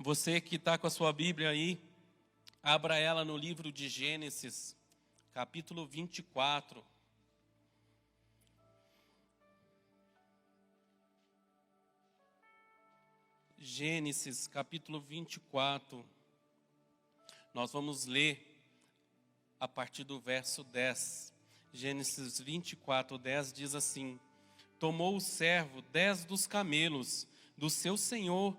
Você que está com a sua Bíblia aí, abra ela no livro de Gênesis, capítulo 24. Gênesis, capítulo 24. Nós vamos ler a partir do verso 10. Gênesis 24, 10 diz assim: Tomou o servo 10 dos camelos do seu senhor,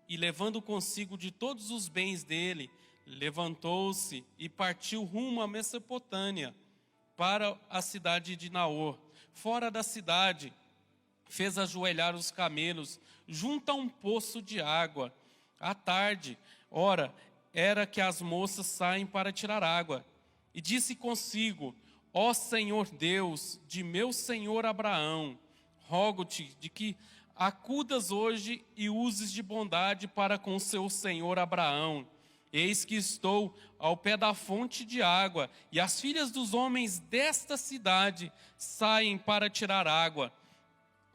e levando consigo de todos os bens dele, levantou-se e partiu rumo à Mesopotâmia, para a cidade de Naor. Fora da cidade, fez ajoelhar os camelos junto a um poço de água. À tarde, ora, era que as moças saem para tirar água. E disse consigo: Ó Senhor Deus de meu senhor Abraão, rogo-te de que acudas hoje e uses de bondade para com seu senhor Abraão. Eis que estou ao pé da fonte de água, e as filhas dos homens desta cidade saem para tirar água.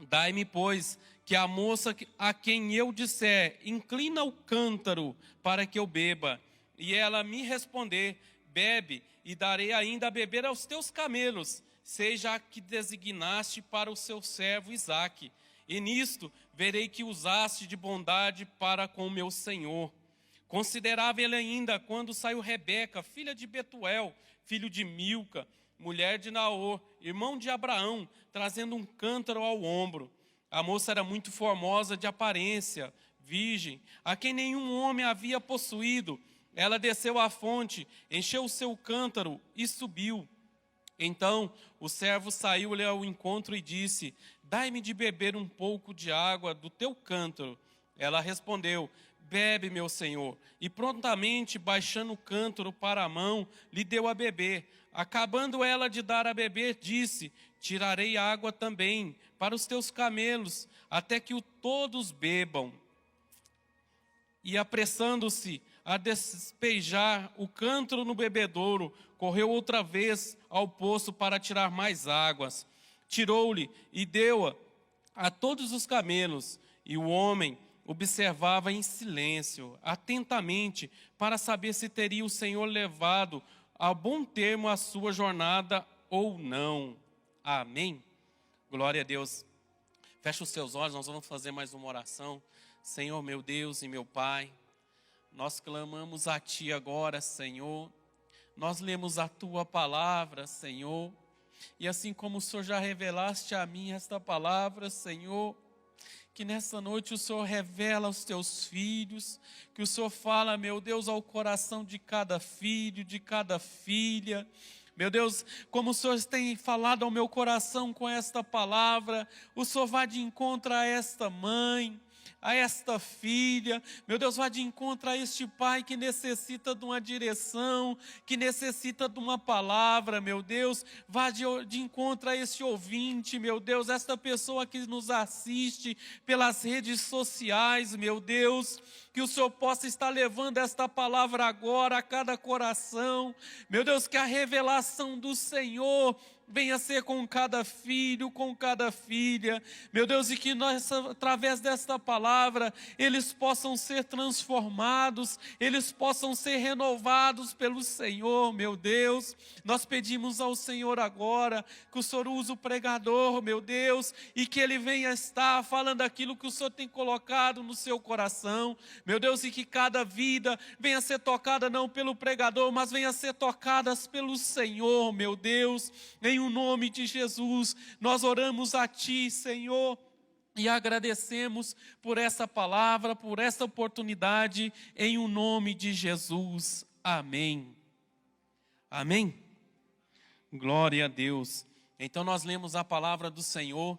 Dai-me, pois, que a moça a quem eu disser, inclina o cântaro para que eu beba, e ela me responder, bebe, e darei ainda a beber aos teus camelos, seja a que designaste para o seu servo Isaque. E nisto verei que usaste de bondade para com meu senhor. Considerava ele ainda quando saiu Rebeca, filha de Betuel, filho de Milca, mulher de Naor, irmão de Abraão, trazendo um cântaro ao ombro. A moça era muito formosa de aparência, virgem, a quem nenhum homem havia possuído. Ela desceu à fonte, encheu o seu cântaro e subiu. Então o servo saiu-lhe ao encontro e disse: Dai-me de beber um pouco de água do teu cântaro. Ela respondeu: Bebe, meu senhor. E prontamente, baixando o cântaro para a mão, lhe deu a beber. Acabando ela de dar a beber, disse: Tirarei água também para os teus camelos, até que todos bebam. E apressando-se a despejar o cântaro no bebedouro, correu outra vez ao poço para tirar mais águas. Tirou-lhe e deu-a a todos os camelos, e o homem observava em silêncio, atentamente, para saber se teria o Senhor levado a bom termo a sua jornada ou não. Amém? Glória a Deus. Feche os seus olhos, nós vamos fazer mais uma oração. Senhor, meu Deus e meu Pai, nós clamamos a Ti agora, Senhor. Nós lemos a Tua palavra, Senhor. E assim como o Senhor já revelaste a mim esta palavra, Senhor, que nessa noite o Senhor revela aos Teus filhos, que o Senhor fala, meu Deus, ao coração de cada filho, de cada filha. Meu Deus, como o Senhor tem falado ao meu coração com esta palavra, o Senhor vai de encontro a esta mãe, a esta filha, meu Deus, vá de encontro a este pai que necessita de uma direção, que necessita de uma palavra, meu Deus, vá de encontro a este ouvinte, meu Deus, esta pessoa que nos assiste pelas redes sociais, meu Deus, que o Senhor possa estar levando esta palavra agora a cada coração, meu Deus, que a revelação do Senhor venha ser com cada filho, com cada filha, meu Deus, e que nós, através desta palavra, eles possam ser transformados, eles possam ser renovados pelo Senhor, meu Deus. Nós pedimos ao Senhor agora, que o Senhor use o pregador, meu Deus, e que ele venha estar falando aquilo que o Senhor tem colocado no seu coração, meu Deus, e que cada vida venha ser tocada não pelo pregador, mas venha ser tocadas pelo Senhor, meu Deus. Em o nome de Jesus, nós oramos a Ti, Senhor, e agradecemos por essa palavra, por essa oportunidade, em o nome de Jesus. Amém. Amém? Glória a Deus. Então nós lemos a palavra do Senhor,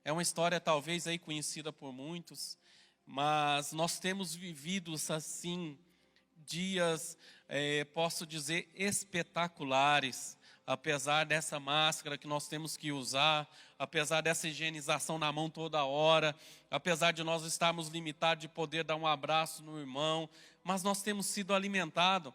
é uma história talvez aí conhecida por muitos, mas nós temos vivido assim, dias, posso dizer, espetaculares, apesar dessa máscara que nós temos que usar, apesar dessa higienização na mão toda hora, apesar de nós estarmos limitados de poder dar um abraço no irmão, mas nós temos sido alimentados.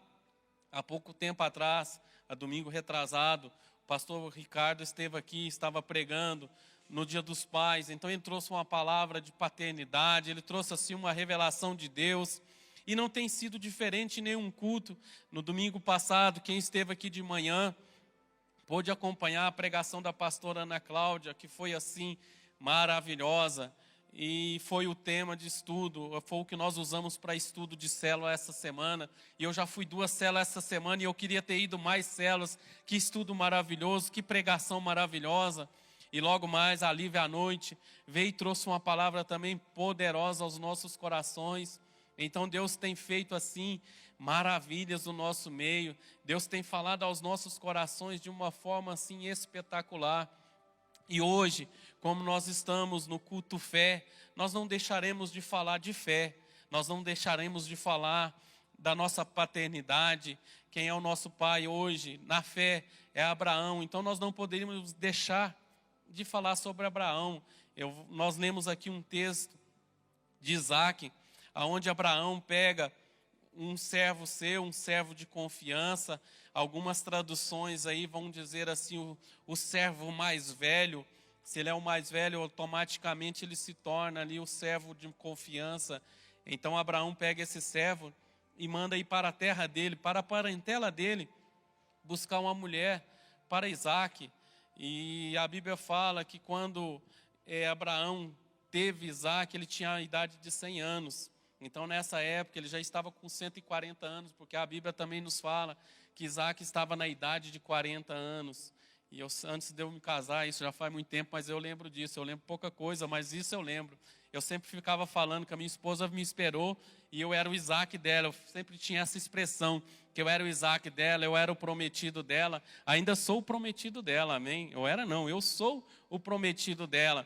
Há pouco tempo atrás, a domingo retrasado, o pastor Ricardo esteve aqui, estava pregando no Dia dos Pais, então ele trouxe uma palavra de paternidade, ele trouxe assim uma revelação de Deus. E não tem sido diferente em nenhum culto. No domingo passado, quem esteve aqui de manhã pôde acompanhar a pregação da pastora Ana Cláudia, que foi assim maravilhosa. E foi o tema de estudo, foi o que nós usamos para estudo de célula essa semana. E eu já fui 2 células essa semana e eu queria ter ido mais células. Que estudo maravilhoso, que pregação maravilhosa. E logo mais, a Lívia à noite veio e trouxe uma palavra também poderosa aos nossos corações. Então Deus tem feito assim maravilhas no nosso meio. Deus tem falado aos nossos corações de uma forma assim espetacular. E hoje, como nós estamos no culto fé, nós não deixaremos de falar de fé. Nós não deixaremos de falar da nossa paternidade. Quem é o nosso pai hoje na fé é Abraão. Então nós não poderíamos deixar de falar sobre Abraão. Nós lemos aqui um texto de Isaac, onde Abraão pega um servo seu, um servo de confiança. Algumas traduções aí vão dizer assim, o servo mais velho. Se ele é o mais velho, automaticamente ele se torna ali o servo de confiança. Então Abraão pega esse servo e manda ir para a terra dele, para a parentela dele, buscar uma mulher para Isaac. E a Bíblia fala que quando Abraão teve Isaac, ele tinha a idade de 100 anos. Então, nessa época, ele já estava com 140 anos, porque a Bíblia também nos fala que Isaac estava na idade de 40 anos. E antes de eu me casar, isso já faz muito tempo, mas eu lembro disso. Eu lembro pouca coisa, mas isso eu lembro. Eu sempre ficava falando que a minha esposa me esperou e eu era o Isaac dela. Eu sempre tinha essa expressão, que eu era o Isaac dela, eu era o prometido dela. Ainda sou o prometido dela, amém? Eu sou o prometido dela.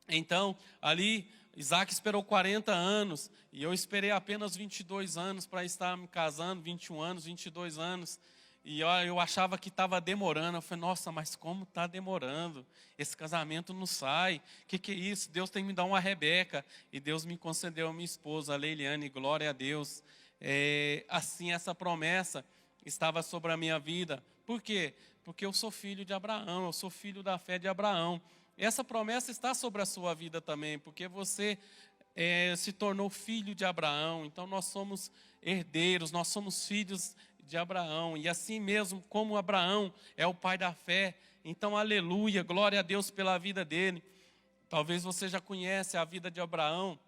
Então, ali, Isaac esperou 40 anos e eu esperei apenas 22 anos para estar me casando, 21 anos, 22 anos. E eu achava que estava demorando. Eu falei, nossa, mas como está demorando? Esse casamento não sai. O que é isso? Deus tem que me dar uma Rebeca. E Deus me concedeu a minha esposa, a Leiliane, glória a Deus. Assim, essa promessa estava sobre a minha vida. Por quê? Porque eu sou filho de Abraão, eu sou filho da fé de Abraão. Essa promessa está sobre a sua vida também, porque você se tornou filho de Abraão. Então nós somos herdeiros, nós somos filhos de Abraão. E assim mesmo como Abraão é o pai da fé, então aleluia, glória a Deus pela vida dele. Talvez você já conhece a vida de Abraão.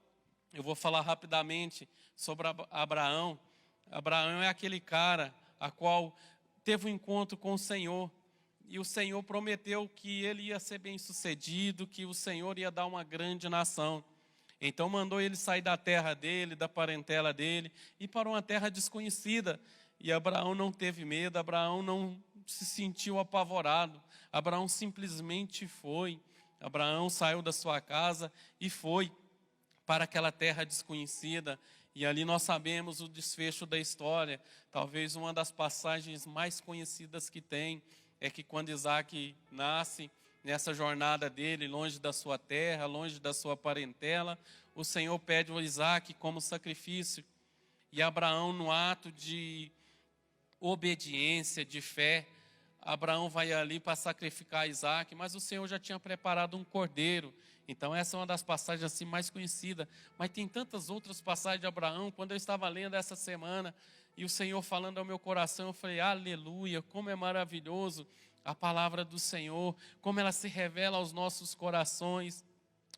Eu vou falar rapidamente sobre Abraão. Abraão é aquele cara a qual teve um encontro com o Senhor. E o Senhor prometeu que ele ia ser bem-sucedido, que o Senhor ia dar uma grande nação. Então mandou ele sair da terra dele, da parentela dele, e para uma terra desconhecida. E Abraão não teve medo, Abraão não se sentiu apavorado. Abraão simplesmente foi. Abraão saiu da sua casa e foi para aquela terra desconhecida. E ali nós sabemos o desfecho da história. Talvez uma das passagens mais conhecidas que tem é que quando Isaac nasce, nessa jornada dele, longe da sua terra, longe da sua parentela, o Senhor pede o Isaac como sacrifício. E Abraão, no ato de obediência, de fé, Abraão vai ali para sacrificar Isaac, mas o Senhor já tinha preparado um cordeiro. Então essa é uma das passagens assim mais conhecidas. Mas tem tantas outras passagens de Abraão. Quando eu estava lendo essa semana, e o Senhor falando ao meu coração, eu falei, aleluia, como é maravilhoso a palavra do Senhor, como ela se revela aos nossos corações.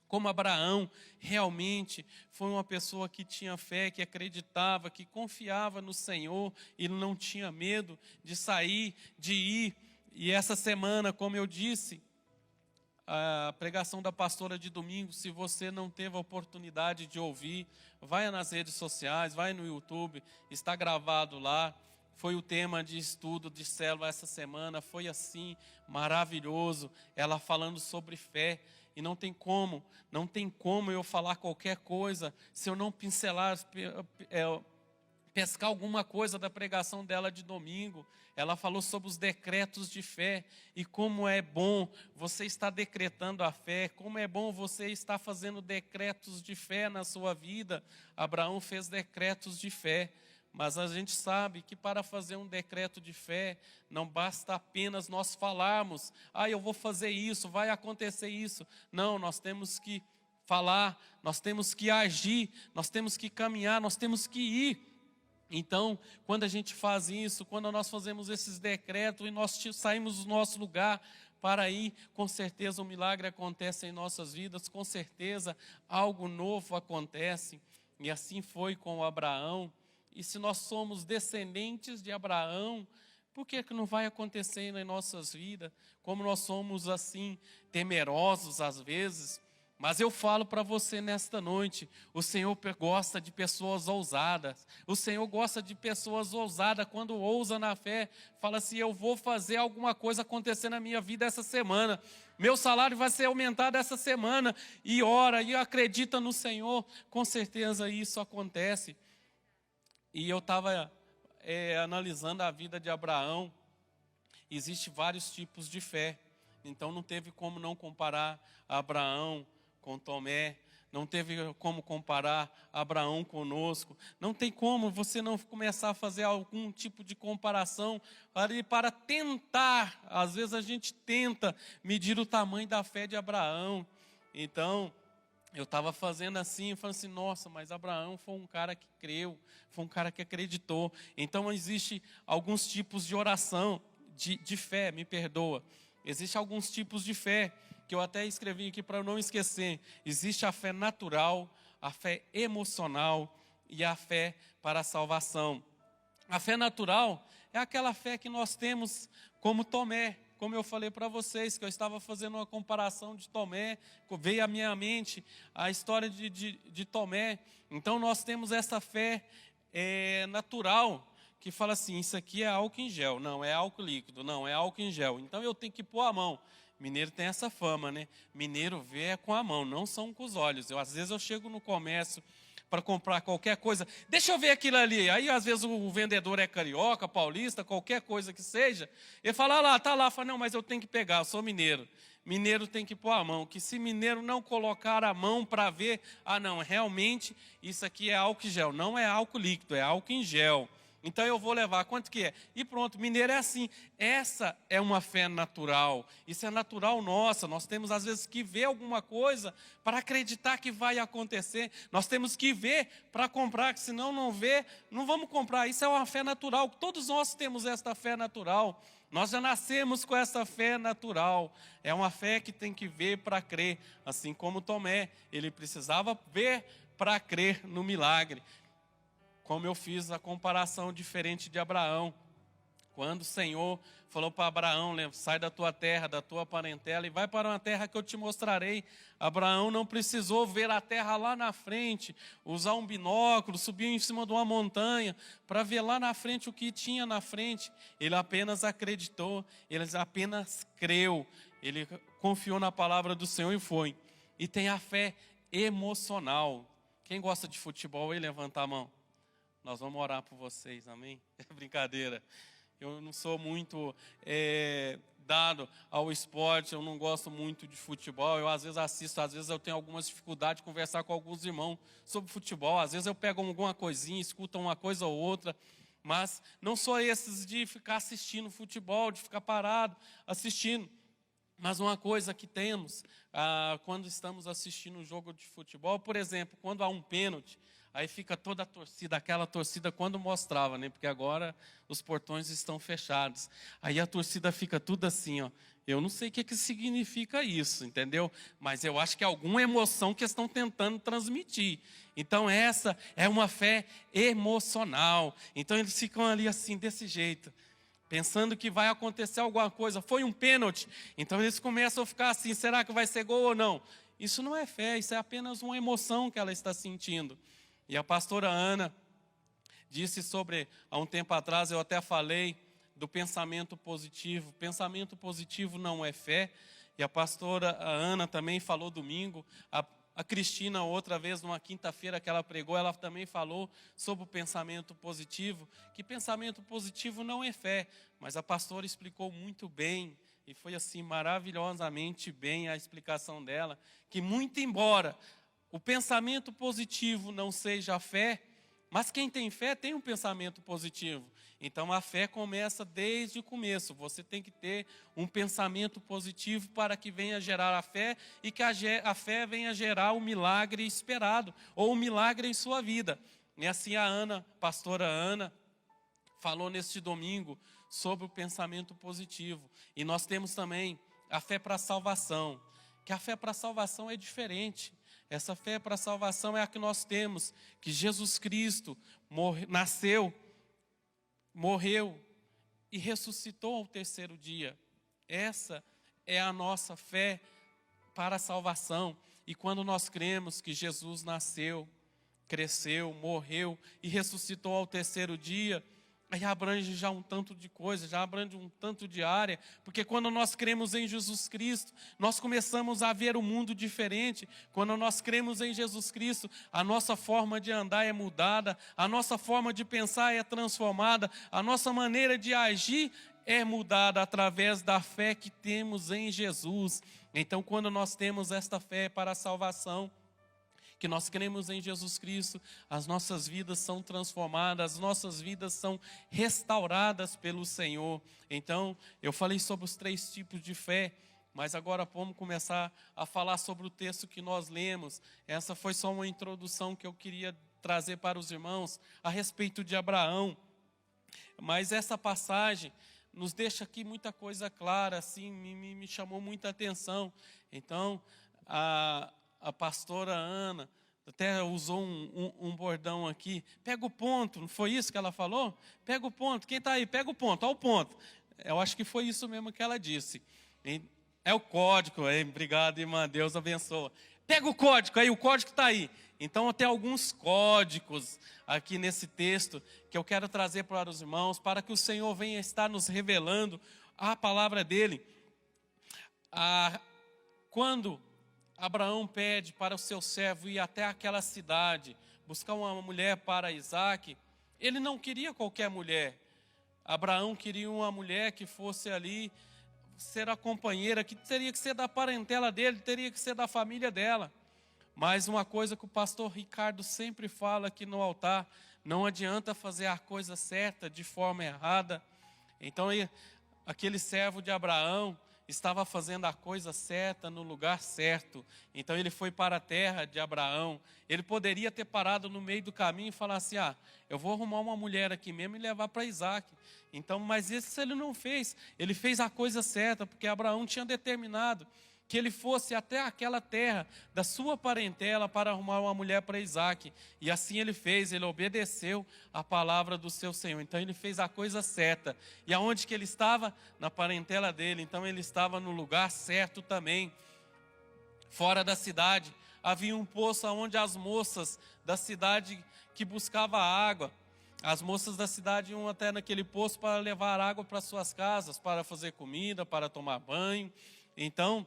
Como Abraão realmente foi uma pessoa que tinha fé, que acreditava, que confiava no Senhor e não tinha medo de sair, de ir. E essa semana, como eu disse, a pregação da pastora de domingo, se você não teve a oportunidade de ouvir, vai nas redes sociais, vai no YouTube, está gravado lá. Foi o tema de estudo de célula essa semana, foi assim, maravilhoso, ela falando sobre fé. E não tem como eu falar qualquer coisa se eu não pincelar, pescar alguma coisa da pregação dela de domingo. Ela falou sobre os decretos de fé e como é bom você estar decretando a fé, como é bom você estar fazendo decretos de fé na sua vida. Abraão fez decretos de fé. Mas a gente sabe que para fazer um decreto de fé, não basta apenas nós falarmos, eu vou fazer isso, vai acontecer isso. Não, nós temos que falar, nós temos que agir, nós temos que caminhar, nós temos que ir. Então, quando a gente faz isso, quando nós fazemos esses decretos e nós saímos do nosso lugar para ir, com certeza um milagre acontece em nossas vidas, com certeza algo novo acontece. E assim foi com Abraão. E se nós somos descendentes de Abraão, por que não vai acontecer em nossas vidas? Como nós somos assim, temerosos às vezes. Mas eu falo para você nesta noite, o Senhor gosta de pessoas ousadas. O Senhor gosta de pessoas ousadas, quando ousa na fé, fala assim, eu vou fazer alguma coisa acontecer na minha vida essa semana. Meu salário vai ser aumentado essa semana. E ora, e acredita no Senhor, com certeza isso acontece. E eu estava analisando a vida de Abraão. Existem vários tipos de fé. Então não teve como não comparar Abraão com Tomé, não teve como comparar Abraão conosco, não tem como você não começar a fazer algum tipo de comparação para tentar, às vezes a gente tenta medir o tamanho da fé de Abraão. Então, eu estava fazendo assim, falando assim, nossa, mas Abraão foi um cara que creu, foi um cara que acreditou. Então, existe alguns tipos de oração, de fé, me perdoa. Existem alguns tipos de fé, que eu até escrevi aqui para eu não esquecer. Existe a fé natural, a fé emocional e a fé para a salvação. A fé natural é aquela fé que nós temos como Tomé. Como eu falei para vocês, que eu estava fazendo uma comparação de Tomé, veio à minha mente a história de Tomé. Então nós temos essa fé natural, que fala assim, isso aqui é álcool em gel, não, é álcool líquido, não, é álcool em gel. Então eu tenho que pôr a mão. Mineiro tem essa fama, né? Mineiro vê com a mão, não são com os olhos. Às vezes eu chego no comércio para comprar qualquer coisa, deixa eu ver aquilo ali. Aí às vezes o vendedor é carioca, paulista, qualquer coisa que seja. Ele fala, lá, tá lá. Fala, não, mas eu tenho que pegar, eu sou mineiro. Mineiro tem que pôr a mão, que se mineiro não colocar a mão para ver, não, realmente isso aqui é álcool em gel. Não é álcool líquido, é álcool em gel. Então eu vou levar, quanto que é? E pronto, mineiro é assim. Essa é uma fé natural. Isso é natural nossa. Nós temos às vezes que ver alguma coisa para acreditar que vai acontecer. Nós temos que ver para comprar, que senão não ver, não vamos comprar. Isso é uma fé natural. Todos nós temos esta fé natural. Nós já nascemos com essa fé natural. É uma fé que tem que ver para crer. Assim como Tomé, ele precisava ver para crer no milagre. Como eu fiz a comparação diferente de Abraão. Quando o Senhor falou para Abraão, sai da tua terra, da tua parentela e vai para uma terra que eu te mostrarei. Abraão não precisou ver a terra lá na frente, usar um binóculo, subir em cima de uma montanha para ver lá na frente o que tinha na frente. Ele apenas acreditou, ele apenas creu, ele confiou na palavra do Senhor e foi. E tem a fé emocional. Quem gosta de futebol aí, levanta a mão. Nós vamos orar por vocês, amém? É brincadeira. Eu não sou muito dado ao esporte, eu não gosto muito de futebol. Eu às vezes assisto, às vezes eu tenho algumas dificuldades de conversar com alguns irmãos sobre futebol. Às vezes eu pego alguma coisinha, escuto uma coisa ou outra. Mas não sou esses de ficar assistindo futebol, de ficar parado assistindo. Mas uma coisa que temos, quando estamos assistindo um jogo de futebol, por exemplo, quando há um pênalti, aí fica toda a torcida, aquela torcida quando mostrava, né? Porque agora os portões estão fechados. Aí a torcida fica tudo assim, ó. Eu não sei o que significa isso, entendeu? Mas eu acho que é alguma emoção que estão tentando transmitir. Então essa é uma fé emocional. Então eles ficam ali assim, desse jeito, pensando que vai acontecer alguma coisa. Foi um pênalti. Então eles começam a ficar assim, será que vai ser gol ou não? Isso não é fé, isso é apenas uma emoção que ela está sentindo. E a pastora Ana disse há um tempo atrás, eu até falei do pensamento positivo. Pensamento positivo não é fé. E a pastora Ana também falou domingo. A Cristina, outra vez, numa quinta-feira que ela pregou, ela também falou sobre o pensamento positivo. Que pensamento positivo não é fé. Mas a pastora explicou muito bem. E foi assim, maravilhosamente bem a explicação dela. Que muito embora o pensamento positivo não seja fé, Mas quem tem fé tem um pensamento positivo. Então a fé começa desde o começo. Você tem que ter um pensamento positivo para que venha gerar a fé e que a fé venha gerar o milagre esperado, ou o milagre em sua vida. E assim a Ana, pastora Ana, falou neste domingo sobre o pensamento positivo. E nós temos também a fé para a salvação, que a fé para a salvação é diferente. Essa fé para a salvação é a que nós temos, que Jesus Cristo nasceu, morreu e ressuscitou ao terceiro dia. Essa é a nossa fé para a salvação. E quando nós cremos que Jesus nasceu, cresceu, morreu e ressuscitou ao terceiro dia, aí abrange já um tanto de coisa, já abrange um tanto de área, porque quando nós cremos em Jesus Cristo, nós começamos a ver o mundo diferente. Quando nós cremos em Jesus Cristo, a nossa forma de andar é mudada, a nossa forma de pensar é transformada, a nossa maneira de agir é mudada através da fé que temos em Jesus. Então, quando nós temos esta fé para a salvação, que nós cremos em Jesus Cristo, as nossas vidas são transformadas, as nossas vidas são restauradas pelo Senhor. Então, eu falei sobre os 3 tipos de fé, mas agora vamos começar a falar sobre o texto que nós lemos. Essa foi só uma introdução que eu queria trazer para os irmãos a respeito de Abraão. Mas essa passagem nos deixa aqui muita coisa clara, assim, me chamou muita atenção. Então, a pastora Ana até usou um bordão aqui. Pega o ponto, não foi isso que ela falou? Pega o ponto, quem está aí? Pega o ponto, olha o ponto. Eu acho que foi isso mesmo que ela disse. É o código, obrigado, irmã, Deus abençoa. Pega o código, aí o código está aí. Então tem alguns códigos aqui nesse texto que eu quero trazer para os irmãos, para que o Senhor venha estar nos revelando a palavra dele. Quando Abraão pede para o seu servo ir até aquela cidade, buscar uma mulher para Isaac, ele não queria qualquer mulher. Abraão queria uma mulher que fosse ali ser a companheira, que teria que ser da parentela dele, teria que ser da família dela. Mas uma coisa que o pastor Ricardo sempre fala aqui no altar, não adianta fazer a coisa certa de forma errada. Então aquele servo de Abraão estava fazendo a coisa certa no lugar certo. Então ele foi para a terra de Abraão. Ele poderia ter parado no meio do caminho e falar assim: eu vou arrumar uma mulher aqui mesmo e levar para Isaac. Então, mas isso ele não fez. Ele fez a coisa certa, porque Abraão tinha determinado que ele fosse até aquela terra da sua parentela para arrumar uma mulher para Isaac. E assim ele fez, ele obedeceu a palavra do seu Senhor. Então ele fez a coisa certa. E aonde que ele estava? Na parentela dele. Então ele estava no lugar certo também. Fora da cidade, havia um poço onde as moças da cidade que buscavam água, as moças da cidade iam até naquele poço para levar água para suas casas, para fazer comida, para tomar banho. Então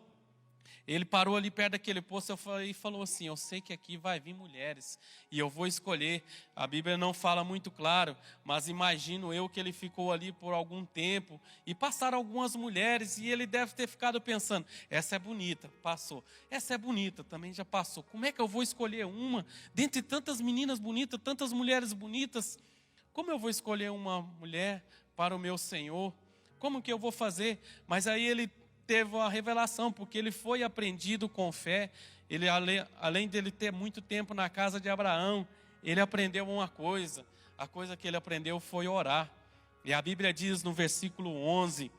ele parou ali perto daquele poço e falou assim: eu sei que aqui vai vir mulheres e eu vou escolher. A Bíblia não fala muito claro, mas imagino eu que ele ficou ali por algum tempo e passaram algumas mulheres e ele deve ter ficado pensando: essa é bonita, passou. Essa é bonita, também já passou. Como é que eu vou escolher uma? Dentre tantas meninas bonitas, tantas mulheres bonitas, como eu vou escolher uma mulher para o meu Senhor? Como que eu vou fazer? Mas aí ele teve uma revelação, porque ele foi aprendido com fé. Ele, além dele ter muito tempo na casa de Abraão, ele aprendeu uma coisa. A coisa que ele aprendeu foi orar. E a Bíblia diz no versículo 11,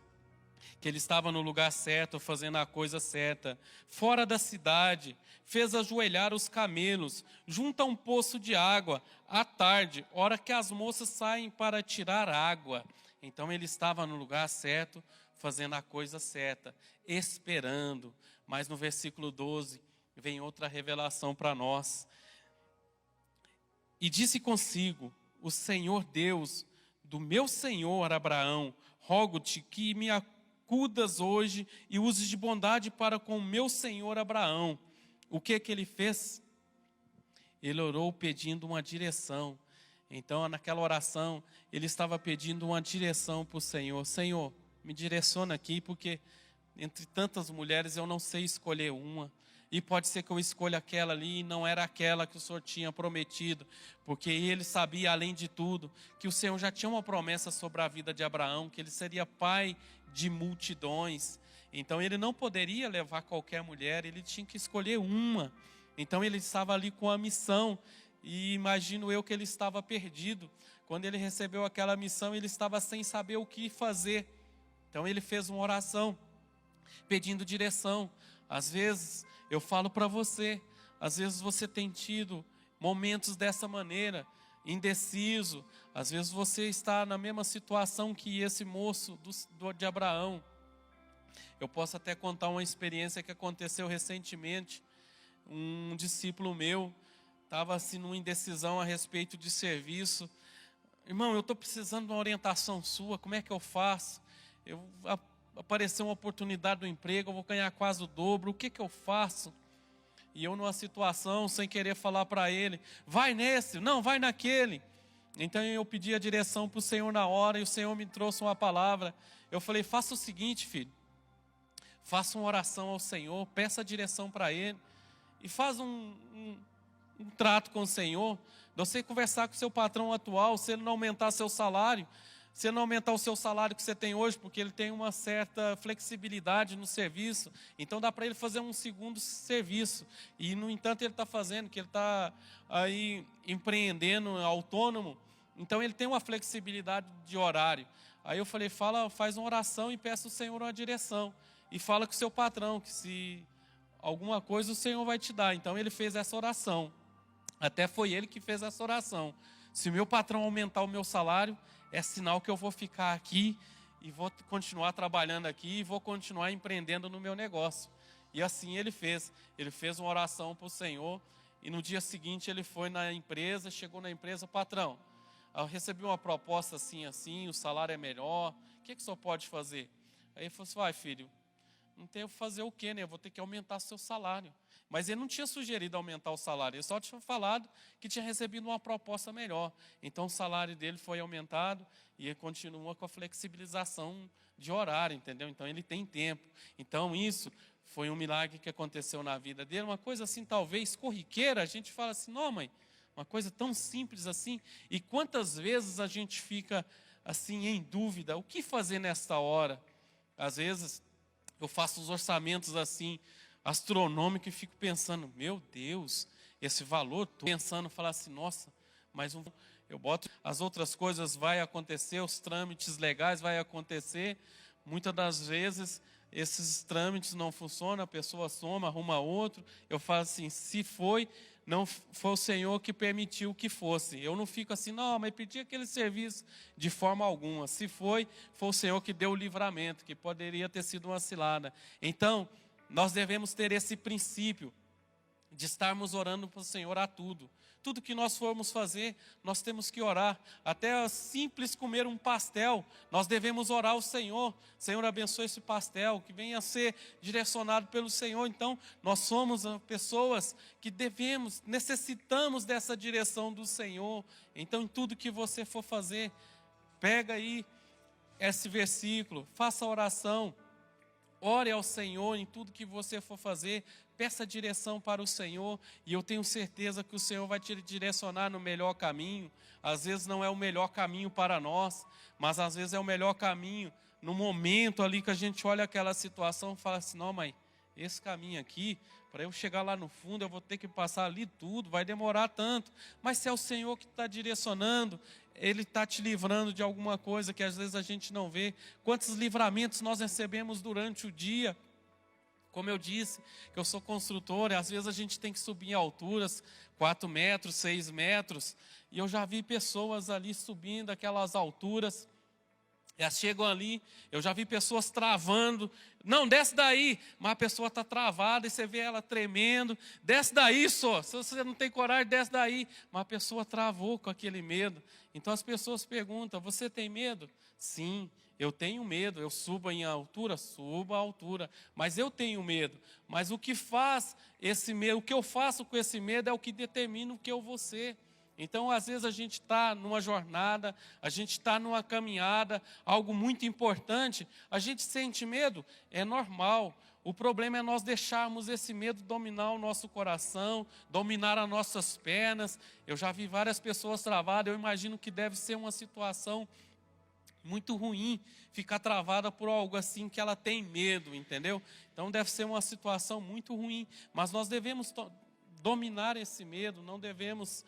que ele estava no lugar certo, fazendo a coisa certa. Fora da cidade, fez ajoelhar os camelos, junto a um poço de água, à tarde, hora que as moças saem para tirar água. Então ele estava no lugar certo, fazendo a coisa certa, esperando. Mas no versículo 12, vem outra revelação para nós. E disse consigo: o Senhor Deus do meu senhor Abraão, rogo-te que me acudas hoje e uses de bondade para com o meu senhor Abraão. O que ele fez? Ele orou pedindo uma direção. Então, naquela oração, ele estava pedindo uma direção para o Senhor. Senhor, me direciona aqui, porque entre tantas mulheres eu não sei escolher uma. E pode ser que eu escolha aquela ali e não era aquela que o Senhor tinha prometido. Porque ele sabia, além de tudo, que o Senhor já tinha uma promessa sobre a vida de Abraão, que ele seria pai de multidões. Então ele não poderia levar qualquer mulher, ele tinha que escolher uma. Então ele estava ali com a missão. E imagino eu que ele estava perdido. Quando ele recebeu aquela missão, ele estava sem saber o que fazer. Então ele fez uma oração, pedindo direção. Às vezes, eu falo para você, às vezes você tem tido momentos dessa maneira, indeciso. Às vezes você está na mesma situação que esse moço de Abraão. Eu posso até contar uma experiência que aconteceu recentemente. Um discípulo meu estava assim numa indecisão a respeito de serviço. Irmão, eu estou precisando de uma orientação sua, como é que eu faço? Apareceu uma oportunidade do emprego, eu vou ganhar quase o dobro, o que eu faço? E eu numa situação, sem querer falar para ele, vai nesse, não, vai naquele. Então eu pedi a direção para o Senhor na hora, e o Senhor me trouxe uma palavra. Eu falei, faça o seguinte, filho, faça uma oração ao Senhor, peça a direção para Ele, e faz um trato com o Senhor, de você conversar com o seu patrão atual, se ele não aumentar seu salário, se ele não aumentar o seu salário que você tem hoje, porque ele tem uma certa flexibilidade no serviço, então dá para ele fazer um segundo serviço, e no entanto ele está fazendo, que ele está aí empreendendo, autônomo, então ele tem uma flexibilidade de horário. Aí eu falei, faz uma oração e peça ao Senhor uma direção, e fala com o seu patrão, que se alguma coisa o Senhor vai te dar. Então ele fez essa oração, até foi ele que fez essa oração. Se o meu patrão aumentar o meu salário, é sinal que eu vou ficar aqui e vou continuar trabalhando aqui e vou continuar empreendendo no meu negócio. E assim ele fez uma oração para o Senhor, e no dia seguinte ele foi na empresa, chegou na empresa, patrão, eu recebi uma proposta assim, o salário é melhor, o que o senhor pode fazer? Aí ele falou assim, vai filho, não tem que fazer o quê, né? Eu vou ter que aumentar seu salário. Mas ele não tinha sugerido aumentar o salário, ele só tinha falado que tinha recebido uma proposta melhor. Então o salário dele foi aumentado e ele continua com a flexibilização de horário, entendeu? Então ele tem tempo. Então isso foi um milagre que aconteceu na vida dele, uma coisa assim talvez corriqueira, a gente fala assim, não mãe, uma coisa tão simples assim. E quantas vezes a gente fica assim em dúvida, o que fazer nesta hora? Às vezes eu faço os orçamentos assim, astronômico, e fico pensando, meu Deus, esse valor, tô pensando, falar assim, nossa, mas eu boto, as outras coisas vai acontecer, os trâmites legais vai acontecer, muitas das vezes esses trâmites não funcionam, a pessoa soma, arruma outro, eu falo assim, se não foi o Senhor que permitiu que fosse, eu não fico assim, não, mas pedi aquele serviço de forma alguma, se foi o Senhor que deu o livramento, que poderia ter sido uma cilada. Então, nós devemos ter esse princípio de estarmos orando para o Senhor a tudo. Tudo que nós formos fazer, nós temos que orar. Até simples comer um pastel, nós devemos orar ao Senhor. Senhor, abençoe esse pastel, que venha a ser direcionado pelo Senhor. Então, nós somos pessoas que necessitamos dessa direção do Senhor. Então, em tudo que você for fazer, pega aí esse versículo, faça a oração. Ore ao Senhor em tudo que você for fazer, peça direção para o Senhor, e eu tenho certeza que o Senhor vai te direcionar no melhor caminho. Às vezes não é o melhor caminho para nós, mas às vezes é o melhor caminho no momento ali que a gente olha aquela situação e fala assim, não mãe, esse caminho aqui, para eu chegar lá no fundo, eu vou ter que passar ali tudo, vai demorar tanto. Mas se é o Senhor que está direcionando, Ele está te livrando de alguma coisa que às vezes a gente não vê. Quantos livramentos nós recebemos durante o dia? Como eu disse, que eu sou construtor, e às vezes a gente tem que subir em alturas, 4 metros, 6 metros, e eu já vi pessoas ali subindo aquelas alturas. Elas chegam ali, eu já vi pessoas travando, não, desce daí, mas a pessoa está travada e você vê ela tremendo, desce daí só, se você não tem coragem, desce daí, mas a pessoa travou com aquele medo. Então as pessoas perguntam, você tem medo? Sim, eu tenho medo, eu subo em altura, subo a altura, mas eu tenho medo. Mas o que faz esse medo, o que eu faço com esse medo é o que determina o que eu vou ser. Então, às vezes a gente está numa jornada, a gente está numa caminhada, algo muito importante, a gente sente medo, é normal. O problema é nós deixarmos esse medo dominar o nosso coração, dominar as nossas pernas. Eu já vi várias pessoas travadas, eu imagino que deve ser uma situação muito ruim, ficar travada por algo assim que ela tem medo, entendeu? Então deve ser uma situação muito ruim, mas nós devemos dominar esse medo, não devemos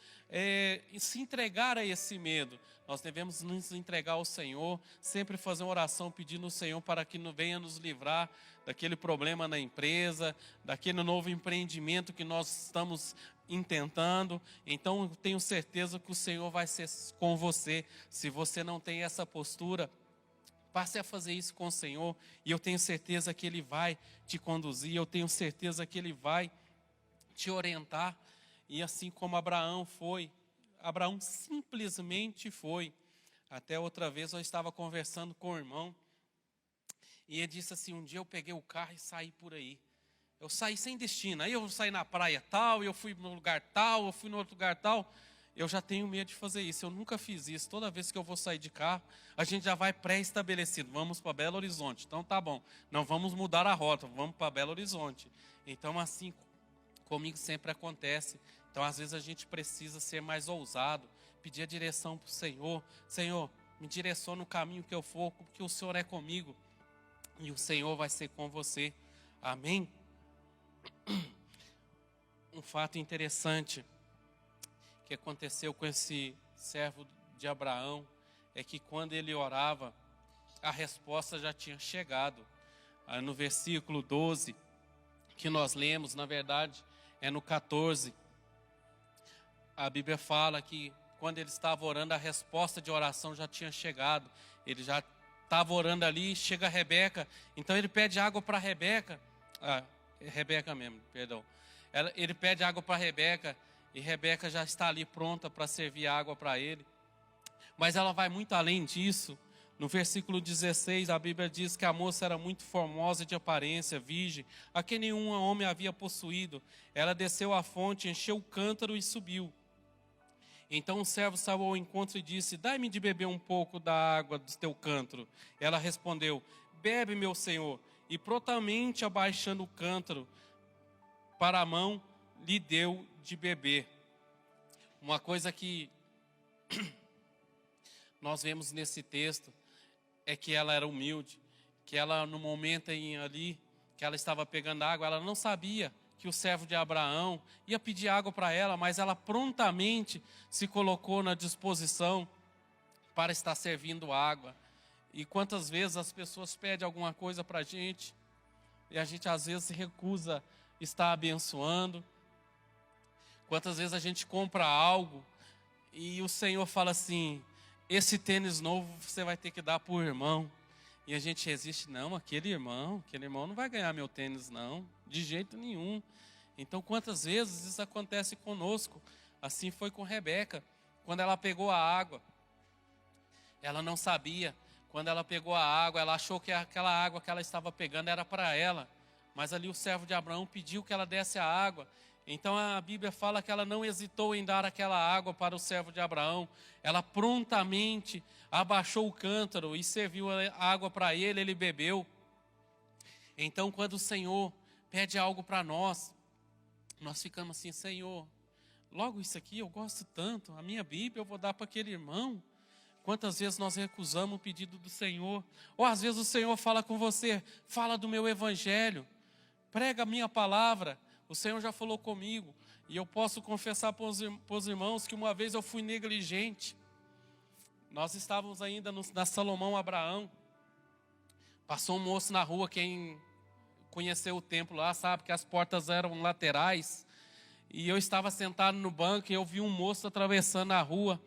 se entregar a esse medo. Nós devemos nos entregar ao Senhor, sempre fazer uma oração pedindo ao Senhor para que venha nos livrar daquele problema na empresa, daquele novo empreendimento que nós estamos intentando. Então eu tenho certeza que o Senhor vai ser com você. Se você não tem essa postura, passe a fazer isso com o Senhor, e eu tenho certeza que Ele vai te conduzir, eu tenho certeza que Ele vai te orientar. E assim como Abraão foi, Abraão simplesmente foi. Até outra vez eu estava conversando com o irmão, e ele disse assim: um dia eu peguei o carro e saí por aí. Eu saí sem destino, aí eu saí na praia tal, eu fui no lugar tal, eu fui no outro lugar tal. Eu já tenho medo de fazer isso, eu nunca fiz isso. Toda vez que eu vou sair de carro, a gente já vai pré-estabelecido, vamos para Belo Horizonte. Então tá bom, não vamos mudar a rota, vamos para Belo Horizonte. Então assim comigo sempre acontece. Então às vezes a gente precisa ser mais ousado, pedir a direção para o Senhor. Senhor, me direciona no caminho que eu for, porque o Senhor é comigo, e o Senhor vai ser com você. Amém? Um fato interessante que aconteceu com esse servo de Abraão é que quando ele orava, a resposta já tinha chegado. No versículo 12 que nós lemos, na verdade é no 14, a Bíblia fala que quando ele estava orando, a resposta de oração já tinha chegado. Ele já estava orando ali, chega a Rebeca, então ele pede água para Rebeca. Rebeca mesmo, perdão. Ele pede água para Rebeca, e Rebeca já está ali pronta para servir água para ele. Mas ela vai muito além disso. No versículo 16, a Bíblia diz que a moça era muito formosa de aparência, virgem, a quem nenhum homem havia possuído. Ela desceu à fonte, encheu o cântaro e subiu. Então o servo saiu ao encontro e disse: dai-me de beber um pouco da água do teu cântaro. Ela respondeu: bebe, meu senhor. E prontamente, abaixando o cântaro para a mão, lhe deu de beber. Uma coisa que nós vemos nesse texto é que ela era humilde, que ela, no momento ali que ela estava pegando água, ela não sabia que o servo de Abraão ia pedir água para ela, mas ela prontamente se colocou na disposição para estar servindo água. E quantas vezes as pessoas pedem alguma coisa para a gente, e a gente às vezes se recusa estar abençoando. Quantas vezes a gente compra algo e o Senhor fala assim: esse tênis novo você vai ter que dar para o irmão. E a gente resiste: não, aquele irmão não vai ganhar meu tênis não, de jeito nenhum. Então quantas vezes isso acontece conosco? Assim foi com Rebeca, quando ela pegou a água. Ela não sabia, quando ela pegou a água, ela achou que aquela água que ela estava pegando era para ela. Mas ali o servo de Abraão pediu que ela desse a água. Então a Bíblia fala que ela não hesitou em dar aquela água para o servo de Abraão. Ela prontamente abaixou o cântaro e serviu a água para ele, ele bebeu. Então quando o Senhor pede algo para nós, nós ficamos assim: Senhor, logo isso aqui eu gosto tanto, a minha Bíblia eu vou dar para aquele irmão. Quantas vezes nós recusamos o pedido do Senhor? Ou às vezes o Senhor fala com você: fala do meu evangelho, prega a minha palavra. O Senhor já falou comigo, e eu posso confessar para os irmãos que uma vez eu fui negligente. Nós estávamos ainda na Salomão Abraão. Passou um moço na rua, quem conheceu o templo lá sabe que as portas eram laterais. E eu estava sentado no banco e eu vi um moço atravessando a rua.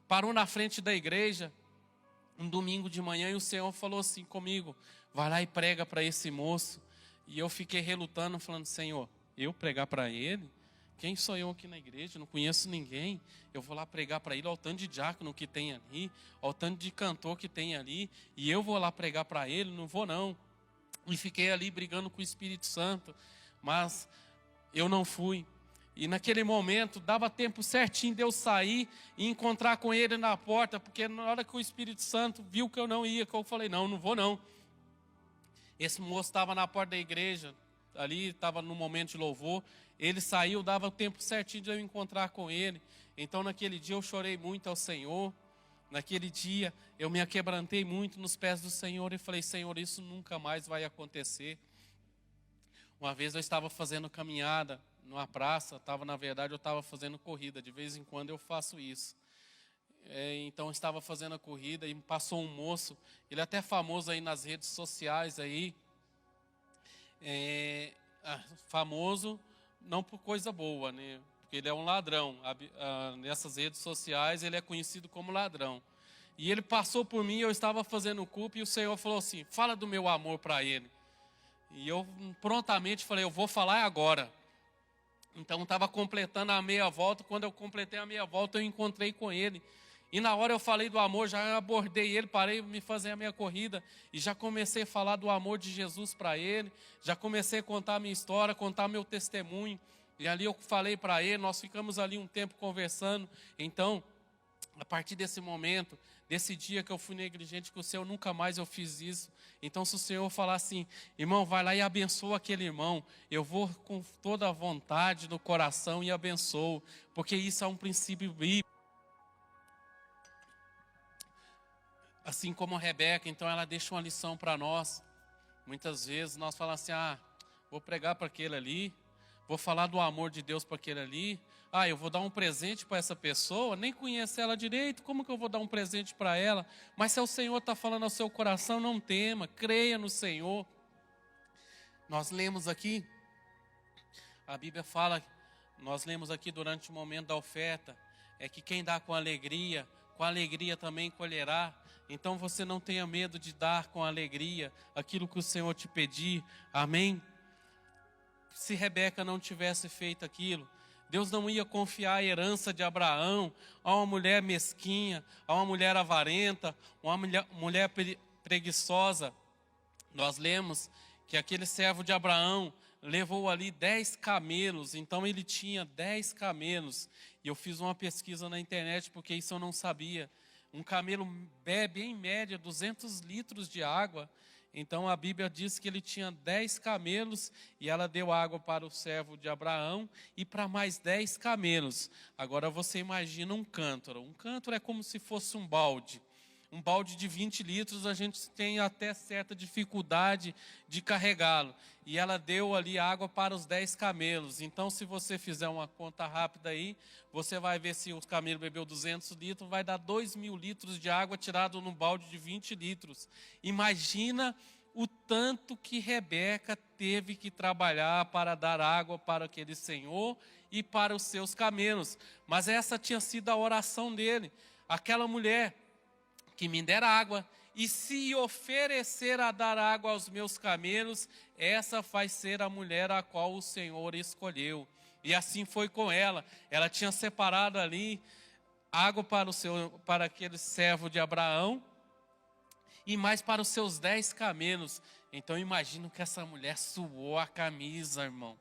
Parou na frente da igreja, um domingo de manhã, e o Senhor falou assim comigo: vai lá e prega para esse moço. E eu fiquei relutando, falando: Senhor, eu pregar para ele? Quem sou eu aqui na igreja? Não conheço ninguém. Eu vou lá pregar para ele, ao tanto de diácono que tem ali, ao tanto de cantor que tem ali, e eu vou lá pregar para ele? Não vou não. E fiquei ali brigando com o Espírito Santo, mas eu não fui. E naquele momento, dava tempo certinho de eu sair e encontrar com ele na porta, porque na hora que o Espírito Santo viu que eu não ia, que eu falei: não vou não. Esse moço estava na porta da igreja, ali estava no momento de louvor. Ele saiu, dava o tempo certinho de eu encontrar com ele. Então naquele dia eu chorei muito ao Senhor. Naquele dia eu me aquebrantei muito nos pés do Senhor e falei: Senhor, isso nunca mais vai acontecer. Uma vez eu estava fazendo caminhada numa praça, na verdade eu estava fazendo corrida, de vez em quando eu faço isso. Então eu estava fazendo a corrida e passou um moço, ele é até famoso aí nas redes sociais aí, famoso não por coisa boa, né? Porque ele é um ladrão, nessas redes sociais ele é conhecido como ladrão. E ele passou por mim, eu estava fazendo o culto e o Senhor falou assim: fala do meu amor para ele. E eu prontamente falei: eu vou falar agora. Então estava completando a meia volta, quando eu completei a meia volta eu encontrei com ele. E na hora eu falei do amor, já abordei ele, parei de me fazer a minha corrida e já comecei a falar do amor de Jesus para ele, já comecei a contar a minha história, contar meu testemunho. E ali eu falei para ele, nós ficamos ali um tempo conversando. Então, a partir desse momento, desse dia que eu fui negligente com o Senhor, nunca mais eu fiz isso. Então, se o Senhor falar assim: irmão, vai lá e abençoa aquele irmão, eu vou com toda a vontade no coração e abençoo, porque isso é um princípio bíblico. Assim como a Rebeca, então ela deixa uma lição para nós. Muitas vezes nós falamos assim: vou pregar para aquele ali, vou falar do amor de Deus para aquele ali. Eu vou dar um presente para essa pessoa, nem conheço ela direito, como que eu vou dar um presente para ela? Mas se o Senhor está falando ao seu coração, não tema, creia no Senhor. Nós lemos aqui, a Bíblia fala, nós lemos aqui durante o momento da oferta, que quem dá com alegria também colherá. Então você não tenha medo de dar com alegria aquilo que o Senhor te pedir, amém? Se Rebeca não tivesse feito aquilo, Deus não ia confiar a herança de Abraão a uma mulher mesquinha, a uma mulher avarenta, uma mulher preguiçosa. Nós lemos que aquele servo de Abraão levou ali 10 camelos, então ele tinha 10 camelos. E eu fiz uma pesquisa na internet porque isso eu não sabia. Um camelo bebe em média 200 litros de água. Então a Bíblia diz que ele tinha 10 camelos e ela deu água para o servo de Abraão e para mais 10 camelos. Agora você imagina um cântaro. Um cântaro é como se fosse um balde. Um balde de 20 litros a gente tem até certa dificuldade de carregá-lo. E ela deu ali água para os 10 camelos. Então se você fizer uma conta rápida aí, você vai ver se o camelo bebeu 200 litros, vai dar 2.000 litros de água tirado num balde de 20 litros. Imagina o tanto que Rebeca teve que trabalhar para dar água para aquele senhor e para os seus camelos. Mas essa tinha sido a oração dele. Aquela mulher que me der água, e se oferecer a dar água aos meus camelos, essa vai ser a mulher a qual o Senhor escolheu. E assim foi com ela. Ela tinha separado ali água para aquele servo de Abraão, e mais para os seus 10 camelos. Então imagino que essa mulher suou a camisa, irmão.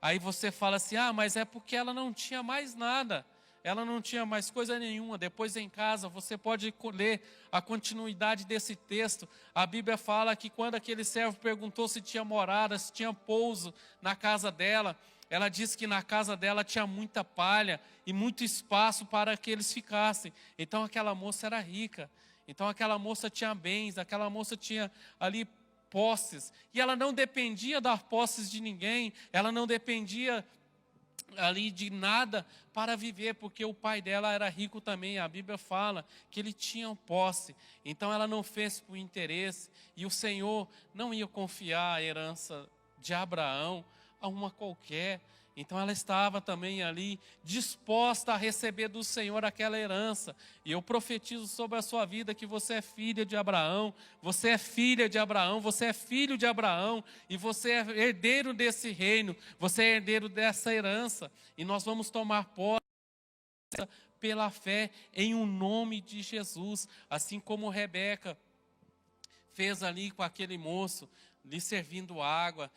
Aí você fala assim: mas é porque ela não tinha mais nada. Ela não tinha mais coisa nenhuma. Depois em casa você pode ler a continuidade desse texto. A Bíblia fala que quando aquele servo perguntou se tinha morada, se tinha pouso na casa dela, ela disse que na casa dela tinha muita palha e muito espaço para que eles ficassem. Então aquela moça era rica. Então aquela moça tinha bens, aquela moça tinha ali posses. E ela não dependia das posses de ninguém, ela não dependia ali de nada para viver, porque o pai dela era rico também. A Bíblia fala que ele tinha posse, então ela não fez por interesse, e o Senhor não ia confiar a herança de Abraão a uma qualquer. Então ela estava também ali disposta a receber do Senhor aquela herança. E eu profetizo sobre a sua vida que você é filha de Abraão, você é filha de Abraão, você é filho de Abraão, e você é herdeiro desse reino, você é herdeiro dessa herança. E nós vamos tomar posse pela fé em o nome de Jesus, assim como Rebeca fez ali com aquele moço. lhe servindo água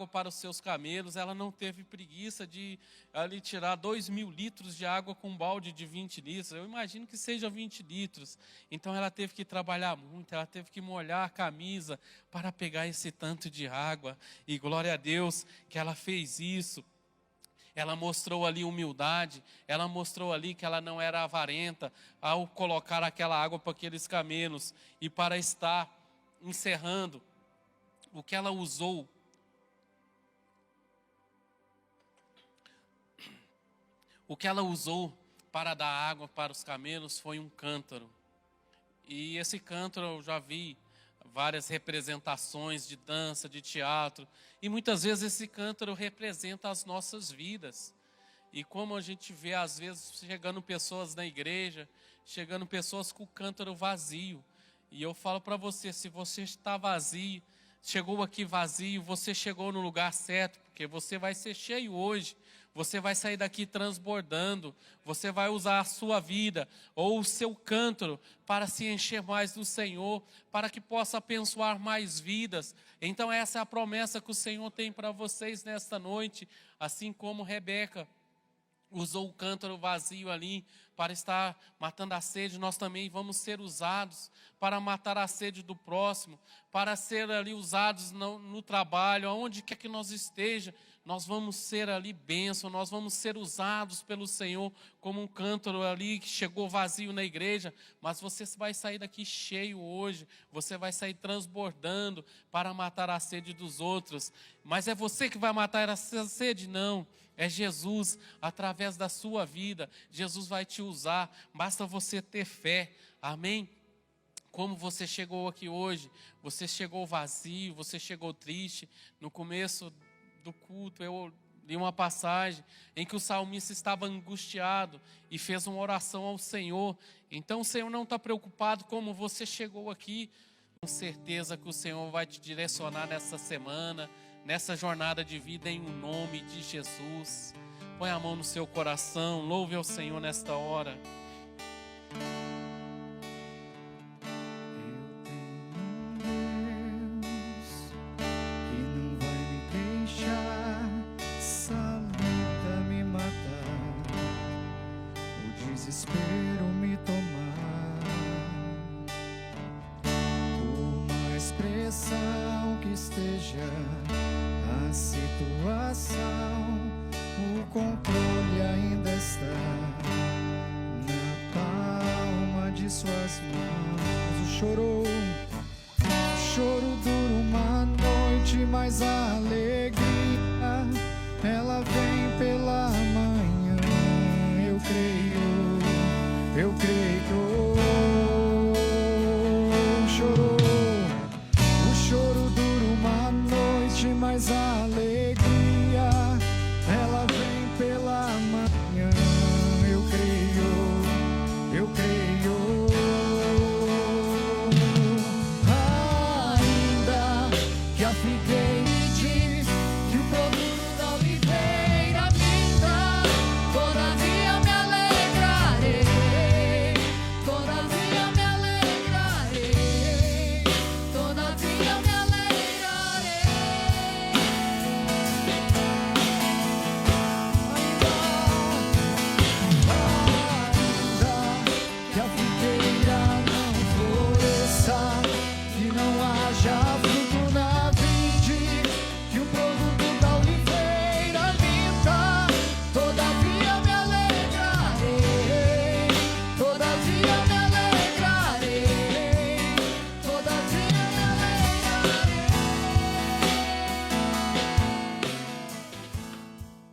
para os seus camelos. Ela não teve preguiça de ali tirar 2.000 litros de água com um balde de 20 litros. Eu imagino que seja 20 litros. Então ela teve que trabalhar muito, ela teve que molhar a camisa para pegar esse tanto de água. E glória a Deus que ela fez isso. Ela mostrou ali humildade, ela mostrou ali que ela não era avarenta ao colocar aquela água para aqueles camelos. E para estar encerrando, o que ela usou para dar água para os camelos foi um cântaro. E esse cântaro eu já vi várias representações de dança, de teatro, e muitas vezes esse cântaro representa as nossas vidas. E como a gente vê às vezes chegando pessoas na igreja, chegando pessoas com o cântaro vazio. E eu falo para você, se você está vazio, chegou aqui vazio, você chegou no lugar certo, porque você vai ser cheio hoje. Você vai sair daqui transbordando, você vai usar a sua vida ou o seu cântaro para se encher mais do Senhor, para que possa abençoar mais vidas. Então essa é a promessa que o Senhor tem para vocês nesta noite, assim como Rebeca usou o cântaro vazio ali para estar matando a sede, nós também vamos ser usados para matar a sede do próximo, para ser ali usados no trabalho, aonde quer que nós esteja, nós vamos ser ali bênção, nós vamos ser usados pelo Senhor como um cântaro ali que chegou vazio na igreja, mas você vai sair daqui cheio hoje, você vai sair transbordando para matar a sede dos outros. Mas é você que vai matar essa sede? Não, é Jesus, através da sua vida, Jesus vai te usar, basta você ter fé, amém? Como você chegou aqui hoje, você chegou vazio, você chegou triste. No começo do culto eu li uma passagem em que o salmista estava angustiado e fez uma oração ao Senhor. Então o Senhor não está preocupado como você chegou aqui. Com certeza que o Senhor vai te direcionar nessa semana, nessa jornada de vida, em nome de Jesus. Põe a mão no seu coração, louve ao Senhor nesta hora. Desespero me tomar, por mais pressão que esteja a situação, o controle ainda está na palma de suas mãos. O choro dura uma noite, mas a alegria ela vem pela manhã. Eu creio. O choro dura uma noite, mas a alegria ela vem pela manhã. Eu creio. Ainda que a figueira diz que o produto da oliveira pinta, todavia me alegrarei. Todavia me alegrarei. Todavia me alegrarei. Ainda que a figueira não floresça, que não haja fruto na vide, que o produto da oliveira minta, todavia me alegrarei. Todavia